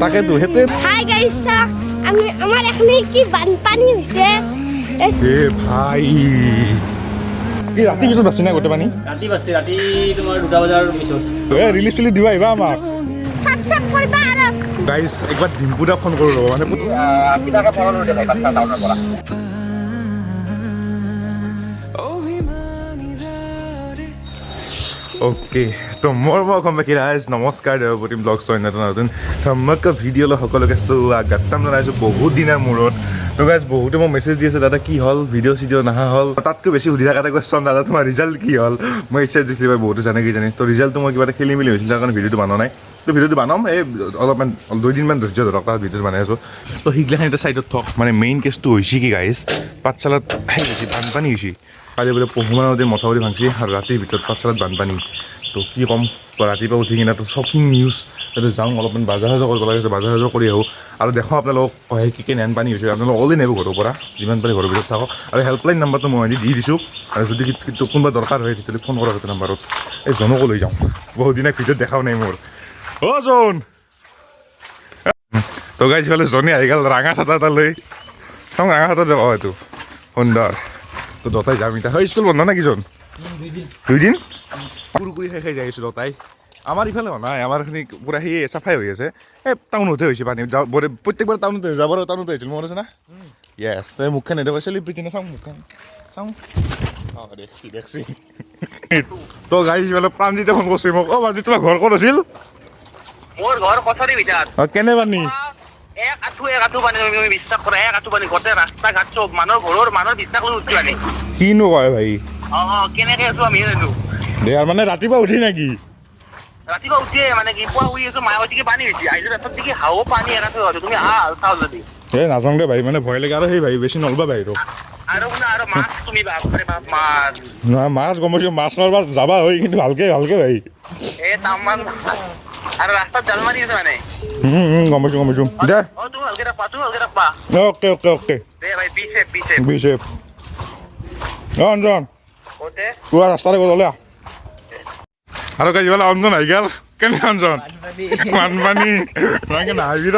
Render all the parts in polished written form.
তাকেতো হেতে hi guys আমাৰ এখানে কি বানপানী হৈছে এ ভাই কি ৰাতি পিছত বাছি না গোটেই পানী ৰাতি বাছে ৰাতি তোমাৰ 2টা বজাৰ পিছত এ ৰিলিজ চিলি দিবা আহিবা আমাক সাবস্ক্ৰাইব কৰবা আৰ গাইস একবাৰ ডিম্পুদা ফোন কৰি ৰ'ব মানে পিতাকে ফোন কৰি দেখাই বাচ্চা টাউনৰ পৰা ओके तो मोर welcome back guys नमस्कार देवप्रतिम ब्लग्स नতুন ধমক ভিডিঅ' লৈ সকলোকে স্বাগতম জনাইছো বহুত দিনৰ মূৰত তো গাইজ বহুতে মোক মেছেজ দি আছে দাদা কি হ'ল ভিডিঅ' চিডিঅ' নহা হ'ল তাতকৈ বেছি সুধি থকা এটা কুৱেশ্যন দাদা তোমাৰ ৰিজাল্ট কি হ'ল মই ইচ্ছা দিছিলোঁ বাৰু বহুতে জানে কি জানি তো ৰিজাল্টটো মই কিবা এটা খেলি মেলি হৈছিল তাৰ কাৰণে ভিডিঅ'টো বনোৱা নাই তো ভিডিঅ'টো বনাম এই অলপমান 2 দিনমান ধৈৰ্য ধৰক তাৰ ভিডিঅ'টো বনাই আছোঁ তো সেইগিলাখান এটা ছাইডত থওক মানে মেইন কেছটো হৈছে কি গাইজ পাঠশালাত হৈছে বানপানী হৈছে কালি বোলে পহুমা নদীৰ মথাউৰি ভাঙছি আৰু ৰাতিৰ ভিতৰত পাঠশালাত বানপানী তো কি ক'ম ৰাতিপুৱা উঠি কিনে তো চব নিউজ তাতে যাওঁ অলপমান বজাৰ সাজাৰ কৰিব লাগে বজাৰ সাজাৰ কৰি আহোঁ আৰু দেখোঁ আপোনালোকক কয় কি কেনেহেন পানী হৈছে আপোনালোক ওলাই নাহিব ঘৰৰ পৰা যিমান পাৰি ঘৰৰ ভিতৰত থাকক আৰু হেল্পলাইন নাম্বাৰটো মই দি দিছোঁ আৰু যদি কোনোবা দৰকাৰ হয় তেতিয়াহ'লে ফোন কৰা সেইটো নাম্বাৰত এই জনকো লৈ যাওঁ বহুত দিনা ভিডিঅ'ত দেখাও নাই মোৰ অ' জন তো গাইজ ফালে জনে আহি গ'ল ৰাঙা চাটা এটা লৈ চাওঁ ৰাঙা চাটা যাব এইটো সুন্দৰ তো দতাই যাম এতিয়া হয় স্কুল বন্ধ না কিজন 2 দিন কুৰকুৰি খাই খাই যাই আছোঁ দতাই আমাৰ ইফালে নাই আমাৰ এইখিনি পূৰা সেই চাফাই হৈ আছে এই টাউনতে হৈছে পানী প্ৰত্যেকবাৰ টাউনতে যাবৰ টাউনতে হৈছিল মনত আছে না য়েছ তই মুখখন নেদেখা চেলিব্ৰিটি না চাওঁ মুখখন চাওঁ অঁ দেখছি তো গাইজ মানে প্ৰাণজিতে ফোন কৰিছে মোক অ' প্ৰাণজিত তোমাৰ ঘৰ ক'ত আছিল মোৰ ঘৰ কছাৰী ভিতৰত অঁ কেনে পানী এক আঁঠু পানী তুমি বিশ্বাস কৰা এক আঁঠু পানী গোটেই ৰাস্তা ঘাট চব মানুহৰ বিশ্বাস লৈ উঠি পানী কিনো কয় ভাই কেনেকে আছো আমি জানো দে আৰু মানে ৰাতিপুৱা উঠি নেকি ৰাতিপুৱা উঠিয়ে মানে কি পুৱা শুই আছো মায়াবতীকে পানী হৈছে আহিছো ৰাস্তাত দেখি হাও পানী এক আঁঠু আছে তুমি চাও যদি এই নাযাওঁ দে ভাই মানে ভয় লাগে আৰু সেই ভাই বেছি নলবা ভাই আৰু শুনা আৰু মাছ তুমি বাপৰে বাপ মাছ নহয় মাছ গম পাইছোঁ মাছ নলবা যাবা হয় কিন্তু ভালকে ভালকে ভাই এই তামান আৰু ৰাস্তাত জাল মাৰি আছে মানে গম পাইছোঁ দে তুমি ভালকে ৰাখবা অ'কে দে ভাই পিছে বিশেষ অঁ অঞ্জন ক'তে তোৰ ৰাস্তাতে গ'লে আৰু কালি বোলে অঞ্জন আহি গ'ল কেনে অঞ্জন বানপানী তোমাকে নাহিবি ৰ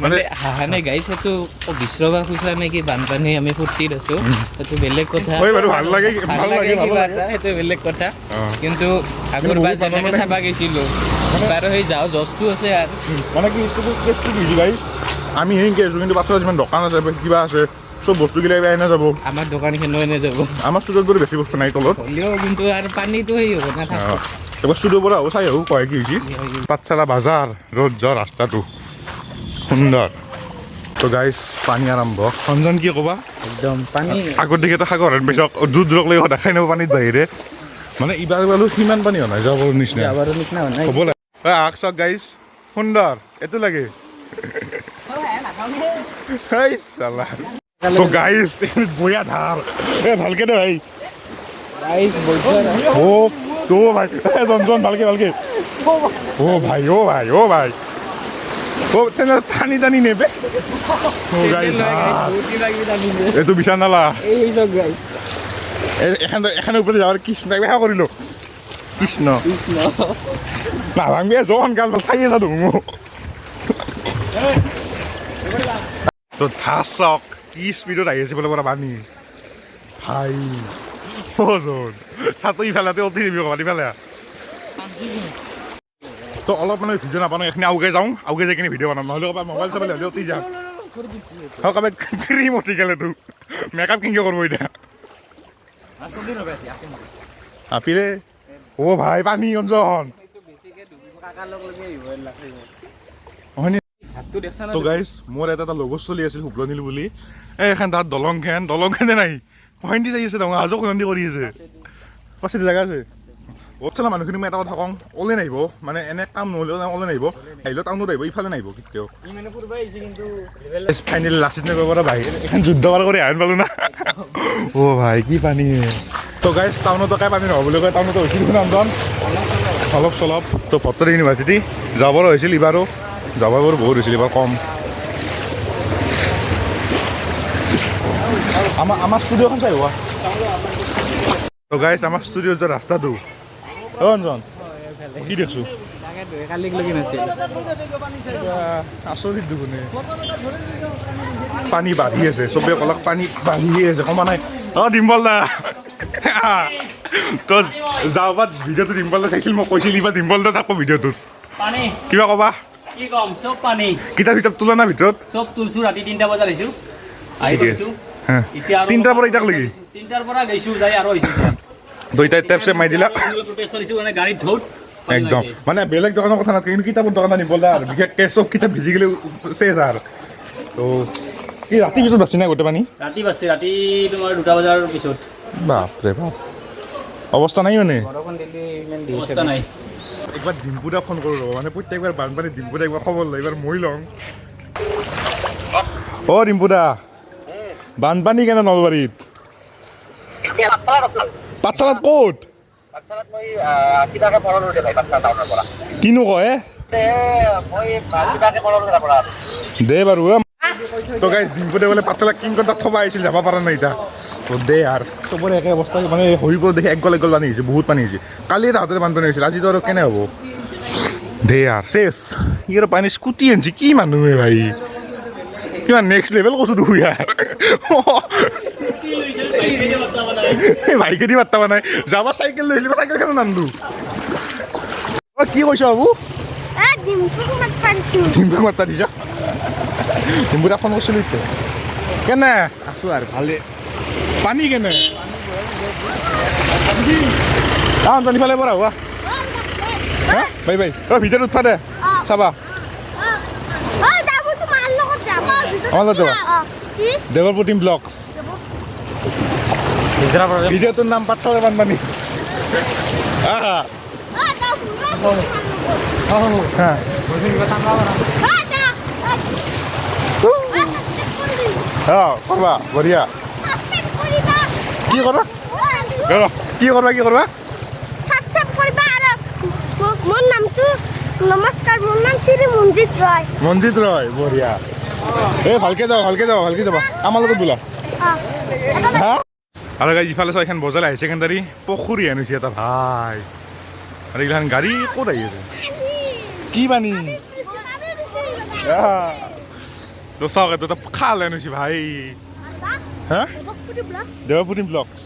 মানে হাহা নাই গাইছ সেইটো বিচৰবা খুচা নেকি বানপানী আমি ফূৰ্তিত আছোঁ সেইটো বেলেগ কথা হয় বাৰু ভাল লাগে কিবা এটা সেইটো বেলেগ কথা কিন্তু আগৰ বাৰ যেনেকৈ চাবা গৈছিলোঁ বাৰু সেই যাওঁ জছটো আছে আৰু মানে কি কেছটো কি গাইছ আমি সেনেকৈ আছোঁ কিন্তু পাছত যিমান দোকান আছে কিবা আছে চব বস্তুগিলা এনে যাব আমাৰ দোকানখনো এনে যাব আমাৰ ষ্টুডিঅ'ত বাৰু বেছি বস্তু নাই তলত হ'লেও কিন্তু আৰু পানীটো সেই হ'ব নাথাকে এবাৰ ষ্টুডিঅ'ৰ পৰা চাই আহোঁ কয় কি হৈছে পাঠশালা বাজাৰ ৰ'দ যোৱা ৰাস্তাটো সুন্দৰ তো গাইজ পানী আৰম্ভ অঞ্জন কি ক'বা একদম পানী আগৰ দিশেতো সাগৰ বেছি দূৰ দূৰকলৈকে দেখাই নাপাব পানীত বাহিৰে মানে এইবাৰ বাৰু সিমান পানী হোৱা নাই যাবৰ নিচিনা হ'ব লাগে আগ চাওক গাইজ সুন্দৰ এইটো লাগে তো গাইজ বঢ়িয়া ধাৰ ভালকে দে ভাই তো ভাই জন ভালকে ভাই টানি নেবে এইটো বিচাৰ নালা এখানে ওপৰতে যাওঁ কৃষ্ণ সেৱা কৰিলোঁ কৃষ্ণ নাভাঙবি জন গাল চাই আছা মোক তো ধাৰ চাওক কি স্পীডত আহি আছে বোলে পৰা পানী ভাই জন চাতো ইফালে অতি দিবি ক'ৰবাত ইফালে তো অলপ মানে ভিডিঅ' নাপাওঁ এইখিনি আউগে যাওঁ আউগে যাই কিনে ভিডিঅ' বনাম নহ'লে ক'ৰবাত মোবাইল চাবলৈ হ'লে অতি যাম কাৰোবাক ক্ৰীম উঠি গ'লে তোক মেকআপ কেনেকৈ কৰিব এতিয়া আপিৰে অ' ভাই পানী অঞ্জন তো গাইজ মোৰ এটা লগৰ চলি আছিল শুভ্ৰনীল বুলি এইখন তাত দলংখনে নাই পইণ্টি যাই আছে ডাঙৰ আজো কইন্তি কৰি আছে পাছত জেগা আছে বহুত চালা মানুহখিনি মই এটা কথা কওঁ ওলাই নাহিব মানে এনে কাম নহ'লেও ওলাই নাহিব আহিলেও টাউনত আহিব ইফালে নাহিব কেতিয়াও ফাইনেলি লাচিত নগৰৰ পৰা বাহিৰ এখন যুদ্ধ পাৰ কৰি আহি পালোঁ না অ' ভাই কি পানী তো গাইজ টাউনতো কাই পানী নহ'ব বুলি কয় টাউনতো হৈছিল অঞ্জন অলপ চলপ তো ভট্টাৰী ইউনিভাৰ্চিটি যাবৰ হৈছিল ইবাৰো যাবৰ বাৰু বহুত হৈছিল এইবাৰ কম আমাৰ ষ্টুডিঅ'খন চাই হোৱা তো গাইজ আমাৰ ষ্টুডিঅ'ৰ যে ৰাস্তাটো অঞ্জন কি দেখিছোঁ কালিক লগি নাছিল আচৰিত দুগুণে পানী বাঢ়ি আছে চবে কলক পানী বাঢ়িয়ে আছে কমা নাই ডিম্পল দা তই যাবাত ভিডিঅ'টো ডিম্পল দা চাইছিল মই কৈছিল ইবাৰ ডিম্পল দা থাকব ভিডিঅ'টোত কিবা ক'বা কি কম চব পানী কিতাপ কিতাপ তোলা না ভিতৰত চব তুলছো ৰাতি 3টা বজাত আহিছো আহি গৈছো এতিয়া 3টাৰ পৰা ইটাক লাগি 3টাৰ পৰা গৈছো যাই আৰু আহিছো দুইটা টেপ চেপ মাৰি দিলা প্ৰটেকচন দিছো মানে গাড়ীত ধৌত একদম মানে বেলেগ দোকানৰ কথা নাথাকে কিন্তু কিতাপৰ দোকানত নিবলে আৰু বিশেষকৈ চব কিতাপ ভিজি গ'লে চেজ আৰু তো কি ৰাতি ভিতৰত বাচি নাই গোটেই পানী ৰাতি বাছে ৰাতি তোমাৰ 2টা বজাৰ পিছত বাপৰে বাপ অৱস্থা নাই মানে বৰষুণ দিলে ইমান দি অৱস্থা নাই একবাৰ ডিম্পুদা ফোন কৰোঁ ৰ'ব মানে প্ৰত্যেকবাৰ বানপানী ডিম্পুদা একবাৰ খবৰ লয় এইবাৰ মই লওঁ অ' ডিম্পুদা বানপানী কেনে নলবাৰীত পাঠশালাত ক'ত কিনো কয় দে বাৰু তো গাইজ ডিম্পুদে বোলে পাঠশালা কিং তাত থবা আহিছিল যাব পৰা নাই এতিয়া তো দে আৰু চবৰে একে অৱস্থা মানে হৰিপুৰ দেখি একগল একগল পানী হৈছে বহুত পানী হৈছে কালি এটা হাততে বানপানী হৈছিল আজিতো আৰু কেনে হ'ব দে আৰু চেছ ই আৰু পানী স্কুটি আনিছে কি মানুহে ভাই কিমান নেক্সট লেভেল কৈছোঁ দেখোঁ ইয়াৰ বাইকে দি মাত্তা নাই যাবা চাইকেল লৈ আহিলি চাইকেল কেনে নান্দো কি কৈছ বাবু ডিম্পুক মাত্তা দিছ ডিম্পুক ফোন কৰিছিলোঁ এতিয়া কেনে আছোঁ আৰু ভালে পানী কেনে অঞ্জনী ফালে পৰা হোৱা হা বাই বাই অ' ভিতৰত উঠা দে চাবা আমাৰ লগত যাবা দেৱপ্ৰতিম ব্লগছ ভিডিঅ'টোৰ নাম পাঠশালা বানপানী কৰবা বঢ়িয়া কি কৰবা কি কৰবা কি কৰবা মোৰ নামটো নমস্কাৰ মোৰ নাম শ্ৰী মঞ্জিত ৰয় বঢ়িয়া এই ভালকে যাবা ভালকে যাবা ভালকে যাবা আমাৰ লগত বোলা হা আৰু গাড়ী ইফালে চাই এখন বজাৰ হাই ছেকেণ্ডাৰী পুখুৰী আনিছে এটা ভাই আৰু এইগিলাখান গাড়ী ক'ত আহি আছে কি পানী তো চাওক এটা খাল আনিছে ভাই হা দেৱপ্ৰতিম ব্লগছ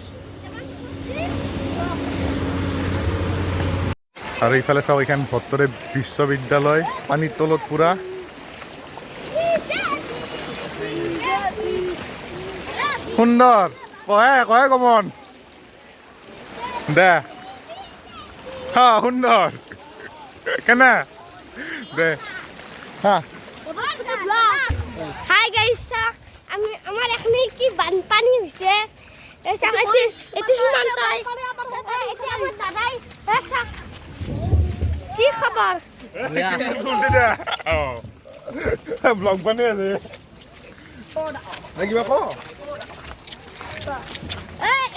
আৰু ইফালে চাওক এইখন ভট্টৰে বিশ্ববিদ্যালয় পানীৰ তলত পুৰা সুন্দৰ কহে কমন দে হা সুন্দৰ কেনে দে হা হাই গাইস আমি আমার এখানে কি বানপানি হইছে এটি সীমান্ত এটি আমার দাদাই কি খবর ব্লগ বানি আছে কিবা ক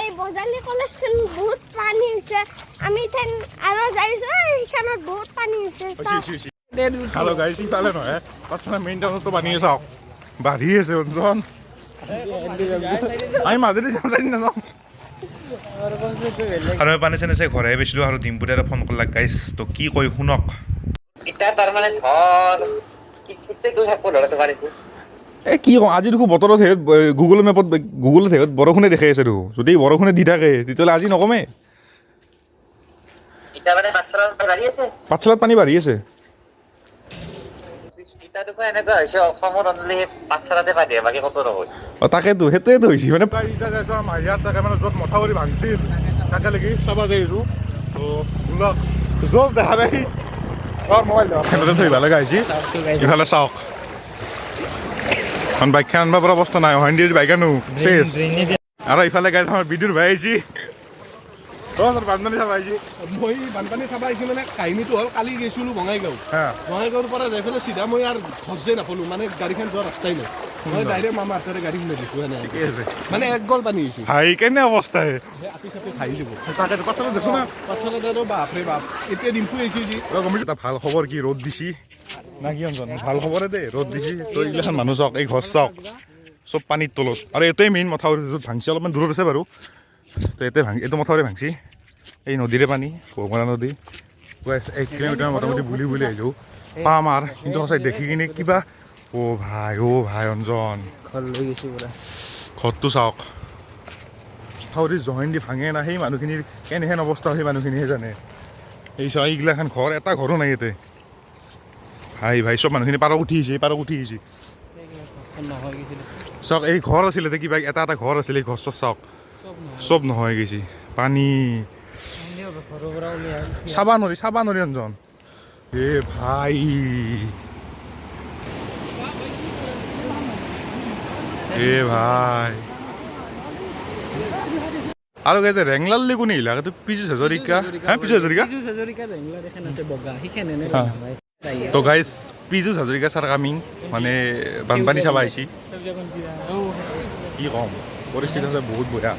এই বজালি কলেজখন বহুত পানী হৈছে আমি এখান আৰু যাইছো এইখানত বহুত পানী হৈছে হেল্ল' গাইজ ইফালে নহয় পাঠশালা মেইন টাউনতো পানী চাওক বাঢ়ি আছে অঞ্চল আমি মাজেদি যাম চাই নাযাওঁ আৰু পানী চানী চাই ঘৰে পাইছিলোঁ আৰু ডিম্পুতে এটা ফোন কৰলাক গাইজ তো কি কৈ শুনক এতিয়া তাৰমানে ঘৰ এই কি কওঁ আজি দেখোন বতৰত হেৰিত গুগল মেপত বৰষুণে দেখাই আছে দেখোন যদি বৰষুণে দি থাকে তেতিয়াহ'লে আজি নকমে পাঠশালাত পানী বাঢ়ি আছে তাকেতো সেইটোৱেতো হৈছে মানে মাহিয়াত তাকে মানে য'ত মথাউৰি ভাঙছিল তাকে লাগি চাব যাই আছোঁ তো জজ দেখা নাই মোবাইল সেনেকৈ থৈ ভাল লগা হৈছে ইফালে চাওক এখন বাইকখন আনিব পৰা অৱস্থা নাই অহান দিয়ে বাইক আনো চেছ আৰু ইফালে গাইছ আমাৰ বিদ্যুৎ ভাই আহিছে বানপানী চাব আহিছে মই বানপানী চাব আহিছোঁ মানে কাহিনীটো হ'ল কালি গৈছিলোঁ বঙাইগাঁও বঙাইগাঁৱৰ পৰা যাই পেলাই চিধা মই আৰু সহজে নাপালোঁ মানে গাড়ীখন যোৱা ৰাস্তাই নাই মই ডাইৰেক্ট মামাৰ হাতেৰে গাড়ী খুলাই দিছোঁ ঠিকে আছে মানে এক গল পানী হৈছে ভাই কেনে অৱস্থা আপি চাপি খাই যাব তাকে পাঠশালাত দেখোন না পাঠশালাত আৰু বাপৰে বাপ এতিয়া ডিম্পু আহিছে যি গমিছোঁ এটা ভাল খবৰ কি ৰ'দ দিছি না কি অঞ্জন ভাল খবৰে দেই ৰ'দ দিছি তো এইগিলাখন মানুহ চাওক এই ঘৰ চাওক চব পানীৰ তলত আৰু এইটোৱে মেইন মথাউৰি য'ত ভাংছি অলপমান দূৰত আছে বাৰু তো এইটো মথাউৰি ভাংছি এই নদীৰে পানী ভগৱান নদী গাইছ 1 কিলোমিটাৰ মোটামুটি বুলি আহিলোঁ পাম আৰু কিন্তু সঁচাই দেখি কিনে কিবা অ' ভাই অঞ্জন ঘৰ লৈ গৈছোঁ পুৰা ঘৰটো চাওক খাউৰি জইন দি ভাঙে না সেই মানুহখিনিৰ কেনেহেন অৱস্থা সেই মানুহখিনিহে জানে এই চাওক এইগিলাখান ঘৰ এটা ঘৰো নাই ইয়াতে ভাই চব মানুহখিনি পাৰক উঠি আহিছে নহয় গৈছিলে চাওক এই ঘৰ আছিলে কিবা এটা ঘৰ আছিলে এই ঘৰ চাওক চব নহয় গৈছে পানী ঘৰৰ পৰা উলিয়াই চাবা নৰি অঞ্জন এ ভাই আৰু গাইছে ৰেংলাল কোনে আহিলা তো পিজু হাজৰিকা তো গাইজ পিজু হাজৰিকা ছাৰ কামিং মানে বানপানী চাবা আহিছি কি ক'ম পৰিস্থিতি আছে বহুত বেয়া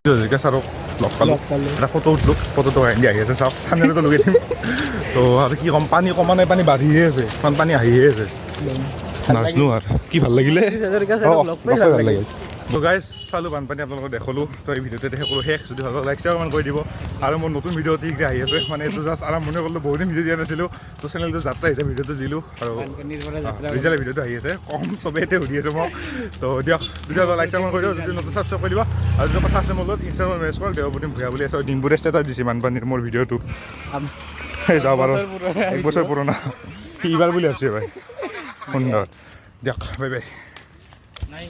হাজৰিকা ছাৰক লগ পালোঁ এটা ফটো উঠলোঁ ফটোটো আহি আছে চাওক থামনেলতো লগাই দিম তো আৰু কি ক'ম পানী কমা নাই পানী বাঢ়িহে আছে পানী আহিহে আছে নাজনো আৰু কি ভাল লাগিলে ভাল লাগিল তো গাইজ চালোঁ বানপানী আপোনালোকক দেখালোঁ তো এই ভিডিঅ'তে দেখালোঁ শেষ যদি ভাল লাইক শ্বেয়াৰ অকণমান কৰি দিব আৰু মোৰ নতুন ভিডিঅ' শীঘ্ৰে আহি আছে মানে এইটো জাষ্ট আৰম্ভণি কৰিলোঁ বহুত দিন ভিডিঅ' দিয়া নাছিলোঁ তো চেনেলটো যাত্ৰা আহিছে ভিডিঅ'টো দিলোঁ আৰু ৰিজাল্ট ভিডিঅ'টো আহি আছে কম চবেই এতিয়া সুধি আছে মোক তো দিয়ক যদি লাইক শ্বেয়াৰ কৰি দিয়ক যদি নতুন ছাবস্ক্ৰাইব কৰি দিব আৰু যদি কথা আছে মোৰ লগত ইনষ্টাগ্ৰাম মেছেজ কৰক দেৱপ্ৰতিম ভূঞা বুলি আছে ডিম্পুৰে ষ্টেটাছ দিছে বানপানীৰ মোৰ ভিডিঅ'টো যাওঁ বাৰু 1 বছৰ পুৰণা সি এইবাৰ বুলি ভাবিছে ভাই সুন্দৰ দিয়ক বাই বাই